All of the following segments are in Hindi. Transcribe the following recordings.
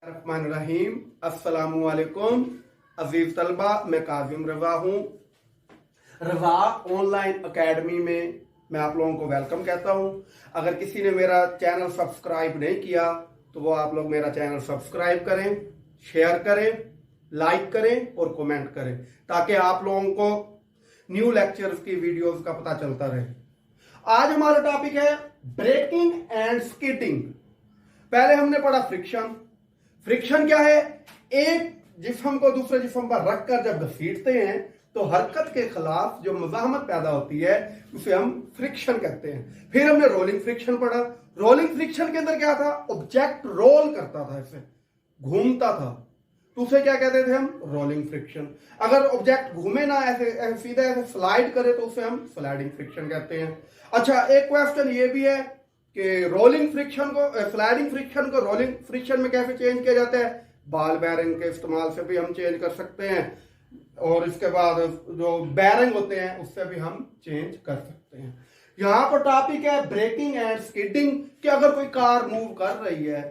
रहीम अस्सलामुअलैकुम अजीज तलबा, मैं काजिम रजा हूँ। रजा ऑनलाइन एकेडमी में मैं आप लोगों को वेलकम कहता हूँ। अगर किसी ने मेरा चैनल सब्सक्राइब नहीं किया तो वो आप लोग मेरा चैनल सब्सक्राइब करें, शेयर करें, लाइक करें और कमेंट करें ताकि आप लोगों को न्यू लेक्चर्स की वीडियोस का पता चलता रहे। आज हमारा टॉपिक है ब्रेकिंग एंड स्किटिंग। पहले हमने पढ़ा फ्रिक्शन। फ्रिक्शन क्या है? एक जिस्म को दूसरे जिस्म पर रखकर जब घसीटते हैं तो हरकत के खिलाफ जो मज़ाहमत पैदा होती है उसे हम फ्रिक्शन कहते हैं। फिर हमने रोलिंग फ्रिक्शन पढ़ा। रोलिंग फ्रिक्शन के अंदर क्या था? ऑब्जेक्ट रोल करता था, ऐसे घूमता था, तो उसे क्या कहते थे हम? Rolling friction. अगर ऑब्जेक्ट घूमे ना, ऐसे सीधा ऐसे स्लाइड करे तो उसे हम स्लाइडिंग फ्रिक्शन कहते हैं। अच्छा, एक क्वेश्चन ये भी है कि रोलिंग फ्रिक्शन को, स्लाइडिंग फ्रिक्शन को रोलिंग फ्रिक्शन में कैसे चेंज किया जाता है? बॉल बेयरिंग के इस्तेमाल से भी हम चेंज कर सकते हैं और इसके बाद जो बेयरिंग होते हैं उससे भी हम चेंज कर सकते हैं। यहां पर टॉपिक है ब्रेकिंग एंड स्किडिंग कि अगर कोई कार मूव कर रही है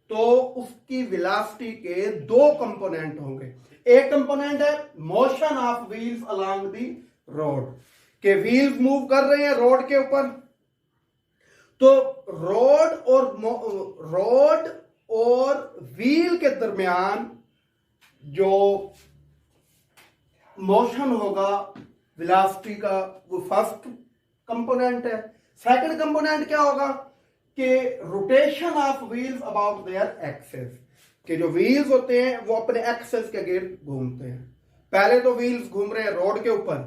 तो उसकी वेलोसिटी के दो कंपोनेंट होंगे। एक कंपोनेंट है motion of wheels along the road, के व्हील्स मूव कर रहे हैं रोड के ऊपर, तो रोड और व्हील के दरमियान जो मोशन होगा वेलोसिटी का, वो फर्स्ट कंपोनेंट है। सेकंड कंपोनेंट क्या होगा कि rotation of wheels about their axes, कि जो व्हील्स होते हैं वो अपने एक्सेस के गिर्द घूमते हैं। पहले तो व्हील्स घूम रहे हैं रोड के ऊपर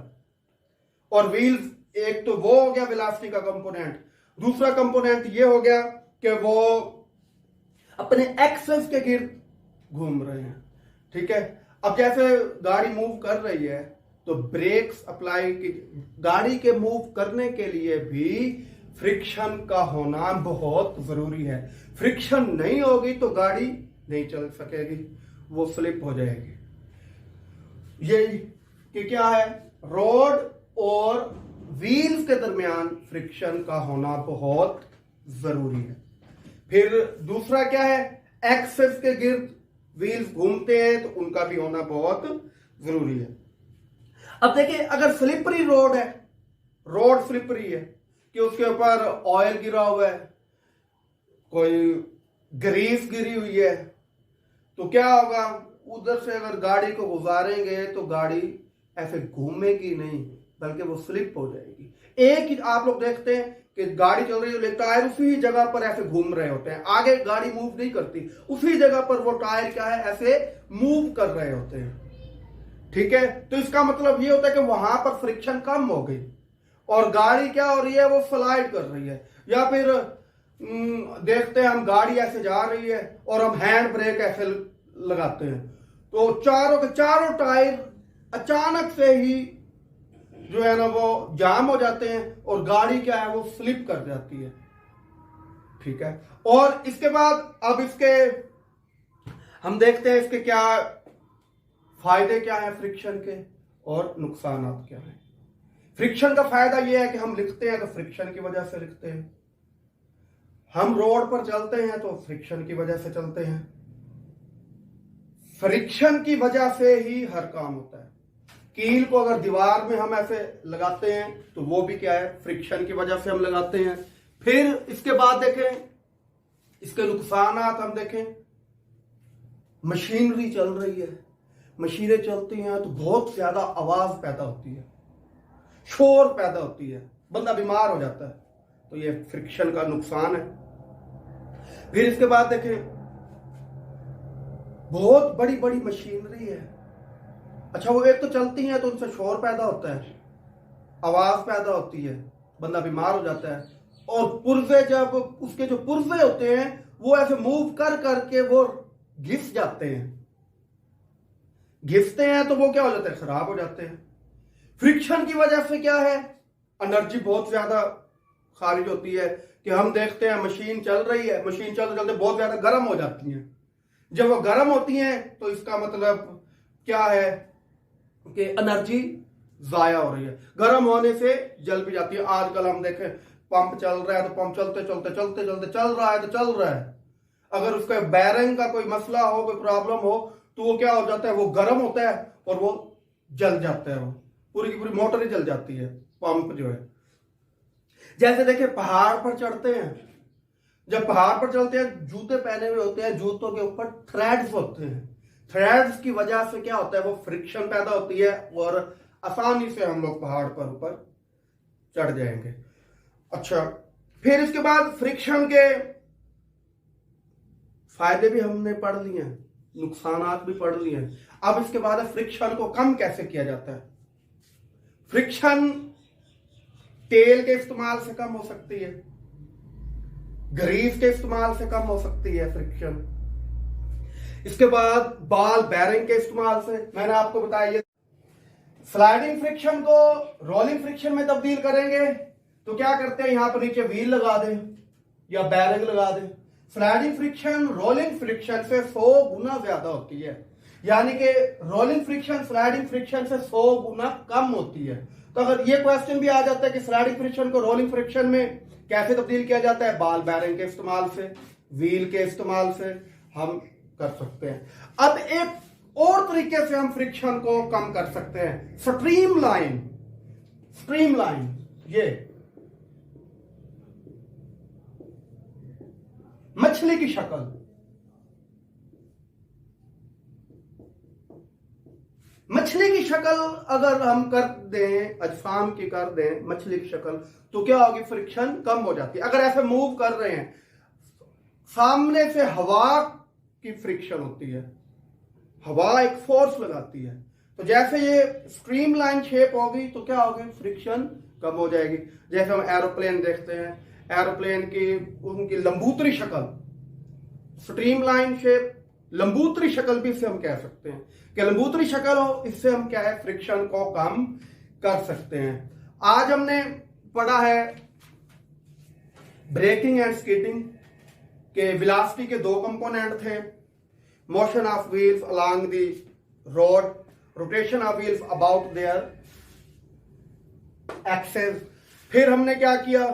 और व्हील्स, एक तो वो हो गया वेलोसिटी का कंपोनेंट, दूसरा कंपोनेंट ये हो गया कि वो अपने एक्सेस के गिर्द घूम रहे हैं। ठीक है। अब जैसे गाड़ी मूव कर रही है तो ब्रेक्स अप्लाई की, गाड़ी के मूव करने के लिए भी फ्रिक्शन का होना बहुत जरूरी है। फ्रिक्शन नहीं होगी तो गाड़ी नहीं चल सकेगी, वो स्लिप हो जाएगी। ये कि क्या है, रोड और व्हील्स के दरमियान फ्रिक्शन का होना बहुत जरूरी है। फिर दूसरा क्या है, एक्सेस के गिर्द व्हील्स घूमते हैं तो उनका भी होना बहुत जरूरी है। अब देखिए, अगर स्लिपरी रोड है, रोड स्लिपरी है कि उसके ऊपर ऑयल गिरा हुआ है, कोई ग्रीस गिरी हुई है, तो क्या होगा, उधर से अगर गाड़ी को गुजारेंगे तो गाड़ी ऐसे घूमेगी नहीं बल्कि वो स्लिप हो जाएगी। एक ही आप लोग देखते हैं कि गाड़ी चल रही है, टायर उसी जगह पर ऐसे घूम रहे होते हैं, आगे गाड़ी मूव नहीं करती, उसी जगह पर वो टायर क्या है, ऐसे मूव कर रहे होते हैं। ठीक है। तो इसका मतलब ये होता है कि वहां पर फ्रिक्शन कम हो गई और गाड़ी क्या हो रही है, वो स्लाइड कर रही है। या फिर देखते हैं हम गाड़ी ऐसे जा रही है और हम हैंड ब्रेक ऐसे लगाते हैं तो चारों के चारों टायर अचानक से ही जो है ना वो जाम हो जाते हैं और गाड़ी क्या है, वो स्लिप कर जाती है। ठीक है। और इसके बाद अब इसके हम देखते हैं इसके क्या फायदे क्या है फ्रिक्शन के और नुकसान क्या है। फ्रिक्शन का फायदा यह है कि हम लिखते हैं तो फ्रिक्शन की वजह से लिखते हैं, हम रोड पर चलते हैं तो फ्रिक्शन की वजह से चलते हैं, फ्रिक्शन की वजह से ही हर काम होता है। कील को अगर दीवार में हम ऐसे लगाते हैं तो वो भी क्या है, फ्रिक्शन की वजह से हम लगाते हैं। फिर इसके बाद देखें इसके नुकसान हम देखें, मशीनरी चल रही है, मशीनें चलती हैं तो बहुत ज्यादा आवाज पैदा होती है, शोर पैदा होती है, बंदा बीमार हो जाता है, तो ये फ्रिक्शन का नुकसान है। फिर इसके बाद देखें बहुत बड़ी बड़ी मशीनरी है, अच्छा वो एक तो चलती है तो उनसे शोर पैदा होता है, आवाज पैदा होती है, बंदा बीमार हो जाता है। और पुर्जे, जब उसके जो पुर्जे होते हैं वो ऐसे मूव कर करके वो घिस जाते हैं, घिसते हैं तो वो क्या हो जाता है, खराब हो जाते हैं। फ्रिक्शन की वजह से क्या है, एनर्जी बहुत ज्यादा खारिज होती है कि हम देखते हैं मशीन चल रही है, मशीन चलते चलते बहुत ज्यादा गर्म हो जाती है। जब वो गर्म होती हैं तो इसका मतलब क्या है कि एनर्जी जाया हो रही है, गर्म होने से जल भी जाती है। आजकल हम देखें पंप चल रहा है तो पंप चलते चलते चलते चलते चल रहा है तो चल रहा है, अगर उसका बैरिंग का कोई मसला हो, कोई प्रॉब्लम हो, तो वो क्या हो जाता है, वो गर्म होता है और वो जल जाता है, वो पूरी की पूरी मोटर ही जल जाती है, पंप जो है। जैसे देखिए पहाड़ पर चढ़ते हैं, जब पहाड़ पर चलते हैं जूते पहने हुए होते हैं, जूतों के ऊपर थ्रेड्स होते हैं, थ्रेड्स की वजह से क्या होता है, वो फ्रिक्शन पैदा होती है और आसानी से हम लोग पहाड़ पर ऊपर चढ़ जाएंगे। अच्छा, फिर इसके बाद फ्रिक्शन के फायदे भी हमने पढ़ लिए हैं, नुकसानात भी पढ़ लिए हैं। अब इसके बाद फ्रिक्शन को कम कैसे किया जाता है। फ्रिक्शन तेल के इस्तेमाल से कम हो सकती है, ग्रीस के इस्तेमाल से कम हो सकती है फ्रिक्शन। इसके बाद बॉल बेयरिंग के इस्तेमाल से, मैंने आपको बताया ये स्लाइडिंग फ्रिक्शन को रोलिंग फ्रिक्शन में तब्दील करेंगे तो क्या करते हैं, यहां पर नीचे व्हील लगा दें या बेयरिंग लगा दें। स्लाइडिंग फ्रिक्शन रोलिंग फ्रिक्शन से 100 गुना ज्यादा होती है, यानी कि रोलिंग फ्रिक्शन स्लाइडिंग फ्रिक्शन से 100 गुना कम होती है। तो अगर ये क्वेश्चन भी आ जाता है कि स्लाइडिंग फ्रिक्शन को रोलिंग फ्रिक्शन में कैसे तब्दील किया जाता है, बॉल बेयरिंग के इस्तेमाल से, व्हील के इस्तेमाल से हम कर सकते हैं। अब एक और तरीके से हम फ्रिक्शन को कम कर सकते हैं, स्ट्रीमलाइन। स्ट्रीमलाइन, ये मछली की शक्ल, मछली की शक्ल अगर हम कर दें, अजसाम की कर दें मछली की शक्ल, तो क्या होगी, फ्रिक्शन कम हो जाती है। अगर ऐसे मूव कर रहे हैं, सामने से हवा की फ्रिक्शन होती है, हवा एक फोर्स लगाती है, तो जैसे ये स्ट्रीमलाइन शेप होगी तो क्या होगी, फ्रिक्शन कम हो जाएगी। जैसे हम एरोप्लेन देखते हैं, एरोप्लेन की उनकी लंबूतरी शक्ल, स्ट्रीमलाइन शेप, लंबूतरी शक्ल भी इसे हम कह सकते हैं कि लंबूतरी शक्ल हो, इससे हम क्या है, फ्रिक्शन को कम कर सकते हैं। आज हमने पढ़ा है ब्रेकिंग एंड स्कीटिंग के वेलोसिटी के 2 कंपोनेंट थे, motion of wheels along the road, rotation of wheels about their axes. फिर हमने क्या किया,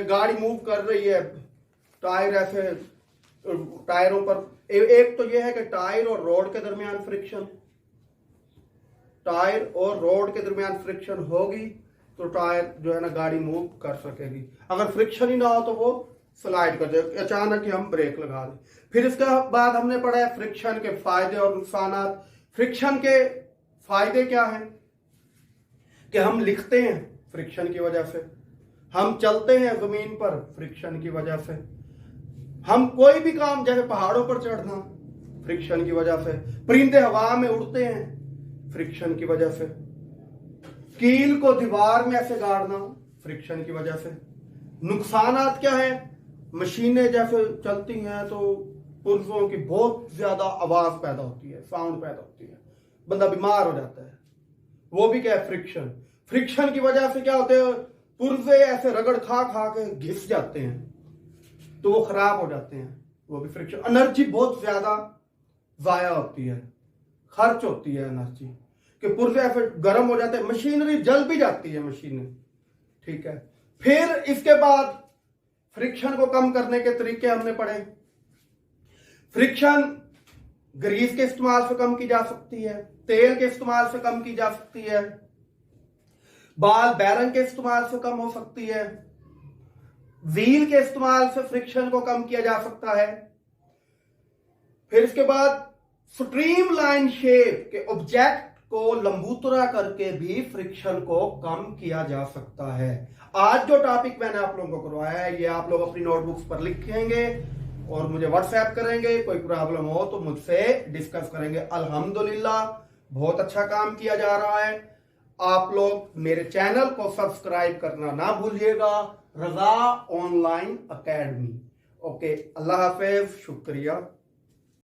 गाड़ी मूव कर रही है, टायर ऐसे, टायरों पर एक तो यह है कि टायर और रोड के दरमियान फ्रिक्शन, टायर और रोड के दरमियान फ्रिक्शन होगी तो टायर जो है ना गाड़ी मूव कर सकेगी। अगर फ्रिक्शन ही ना हो तो वो स्लाइड कर जाए, अचानक ही हम ब्रेक लगा दें। फिर इसके बाद हमने पढ़ा है फ्रिक्शन के फायदे और नुकसान। फ्रिक्शन के फायदे क्या हैं कि हम लिखते हैं फ्रिक्शन की वजह से, हम चलते हैं जमीन पर फ्रिक्शन की वजह से, हम कोई भी काम जैसे पहाड़ों पर चढ़ना फ्रिक्शन की वजह से, परिंदे हवा में उड़ते हैं फ्रिक्शन की वजह से, कील को दीवार में ऐसे गाड़ना फ्रिक्शन की वजह से। नुकसानात क्या है, मशीनें जैसे चलती हैं तो पुर्जों की बहुत ज्यादा आवाज पैदा होती है, साउंड पैदा होती है, बंदा बीमार हो जाता है, वो भी क्या है, फ्रिक्शन। फ्रिक्शन की वजह से क्या होते हैं, पुर्जे ऐसे रगड़ खा खा के घिस जाते हैं तो वो खराब हो जाते हैं, वो भी फ्रिक्शन। एनर्जी बहुत ज्यादा जाया होती है, खर्च होती है एनर्जी, कि पुर्जे ऐसे गर्म हो जाते हैं, मशीनरी जल भी जाती है मशीनें, ठीक है। फिर इसके बाद फ्रिक्शन को कम करने के तरीके हमने पढ़े। फ्रिक्शन ग्रीस के इस्तेमाल से कम की जा सकती है, तेल के इस्तेमाल से कम की जा सकती है, बॉल बेयरिंग के इस्तेमाल से कम हो सकती है, व्हील के इस्तेमाल से फ्रिक्शन को कम किया जा सकता है। फिर इसके बाद स्ट्रीमलाइन शेप के ऑब्जेक्ट को लंबूतरा करके भी फ्रिक्शन को कम किया जा सकता है। आज जो टॉपिक मैंने आप लोगों को करवाया है, ये आप लोग अपनी नोटबुक्स पर लिखेंगे और मुझे व्हाट्सएप करेंगे, कोई प्रॉब्लम हो तो मुझसे डिस्कस करेंगे। अल्हम्दुलिल्लाह बहुत अच्छा काम किया जा रहा है। आप लोग मेरे चैनल को सब्सक्राइब करना ना भूलिएगा, रजा ऑनलाइन अकेडमी। ओके, अल्लाह हाफिज, शुक्रिया।